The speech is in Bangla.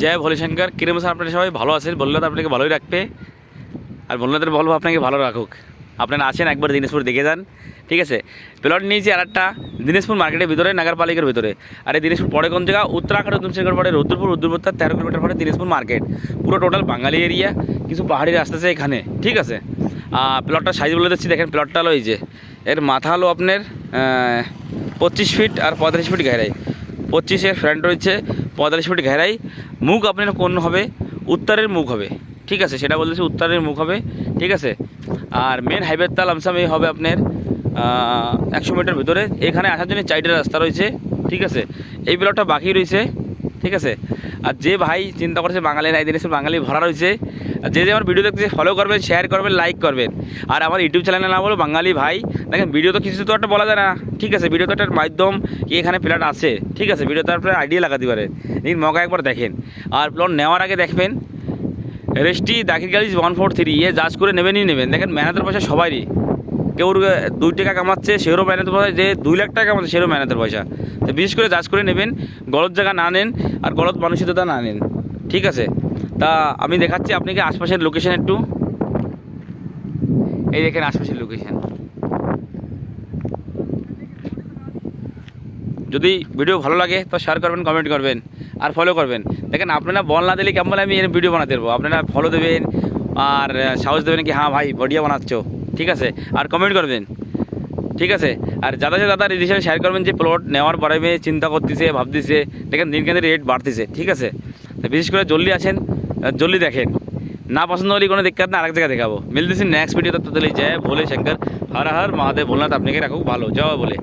জয় ভোলে শঙ্কর। কিরম স্যার আপনারা সবাই ভালো আছেন? ভোলেনাথ আপনাকে ভালোই রাখবে, আর ভোলেনাথের বলবো আপনাকে ভালো রাখুক। আপনারা আসেন একবার দিনাজপুর দেখে যান, ঠিক আছে। প্লট নিয়েছি আর একটা দিনাজপুর মার্কেটের ভিতরে, নগরপালিকার ভিতরে। আর এই দিনাজপুর পরে কোন জায়গা? উত্তরাখণ্ড উত্তমশঙ্কর পরে রুদ্রপুর, রুদ্রপুর তার 13 কিলোমিটার পরে দিনাজপুর মার্কেট। পুরো টোটাল বাঙালি এরিয়া, কিছু পাহাড়ি রাস্তা আছে এখানে, ঠিক আছে। প্লটটার সাইজ বলে দিচ্ছি, দেখেন প্লটটা হলো এই যে, এর মাথা হলো আপনার 25 ফিট আর 45 ফিট গেরাই। 25-এর ফ্রন্ট রয়েছে, 45 ফিট ঘেরাই। মুখ আপনার কোন হবে? উত্তরের মুখ হবে, ঠিক আছে। সেটা বলতেছি উত্তরের মুখ হবে, ঠিক আছে। আর মেন হাইওয়ের তাল আমসাম এই হবে আপনার 100 মিটার ভিতরে। এখানে আসার জন্য 4টে রাস্তা রয়েছে, ঠিক আছে। এই ব্লকটা বাকি রয়েছে, ঠিক আছে। আর যে ভাই চিন্তা করছে বাঙালি নাই, দিনাজপুর বাঙালি ভরা রয়েছে, যে যে আমার ভিডিও দেখতে ফলো করবেন, শেয়ার করবেন, লাইক করবেন। আর আমার ইউটিউব চ্যানেলের নাম হলো বাঙালি ভাই। দেখেন ভিডিও তো কিছু তো একটা বলা যায় না, ঠিক আছে। ভিডিও তো একটা মাধ্যম কি এখানে প্লট আছে, ঠিক আছে। ভিডিওতে আপনার আইডিয়া লাগাতে পারে, এই মগা একবার দেখেন। আর প্লট নেওয়ার আগে দেখবেন রেস্টি দাখিল গাড়ি 143 ইয়ে জাজ করে নেবেনই নেবেন। দেখেন মেহনতের পয়সা সবারই, কেউ 2 টাকা কামাচ্ছে সেরও মেহনতের পয়সা, যে 2 লাখ টাকা কামাচ্ছে সেরও মেহনতের পয়সা। তো বিশেষ করে জাজ করে নেবেন, গলত জায়গা না নেন আর গলত মানসিকতা না নেন, ঠিক আছে। তা আমি দেখাচ্ছি আপনাকে আশপাশের লোকেশন একটু। এই দেখেন আশপাশের লোকেশন। যদি ভিডিও ভালো লাগে তো শেয়ার করবেন, কমেন্ট করবেন আর ফলো করবেন। দেখেন আপনারা বল না দিলে কেমন আমি এর ভিডিও বানাতে পারবো। আপনারা ফলো দেবেন আর সাহস দেবেন কি হ্যাঁ ভাই বডিয়া বানাচ্ছ, ঠিক আছে। আর কমেন্ট করবেন, ঠিক আছে। আর যাদের সাথে দাদা রিলেশন শেয়ার করবেন যে প্লট নেওয়ার পরে চিন্তা করতেছে, ভাবতেছে। দেখেন দিন কেন রেট বাড়তেছে, ঠিক আছে। তো বিশেষ করে জলদি আসেন, জলদি দেখেন। না পছন্দ হলে কোনো দিক্কত না, আরেক জায়গায় দেখাবো। মিলতেছি নেক্সট ভিডিও। তত জয় ভোলে শঙ্কর, হর হর মহাদেব। ভোলেনাথ আপনাকে রাখুক ভালো। জয় বলে।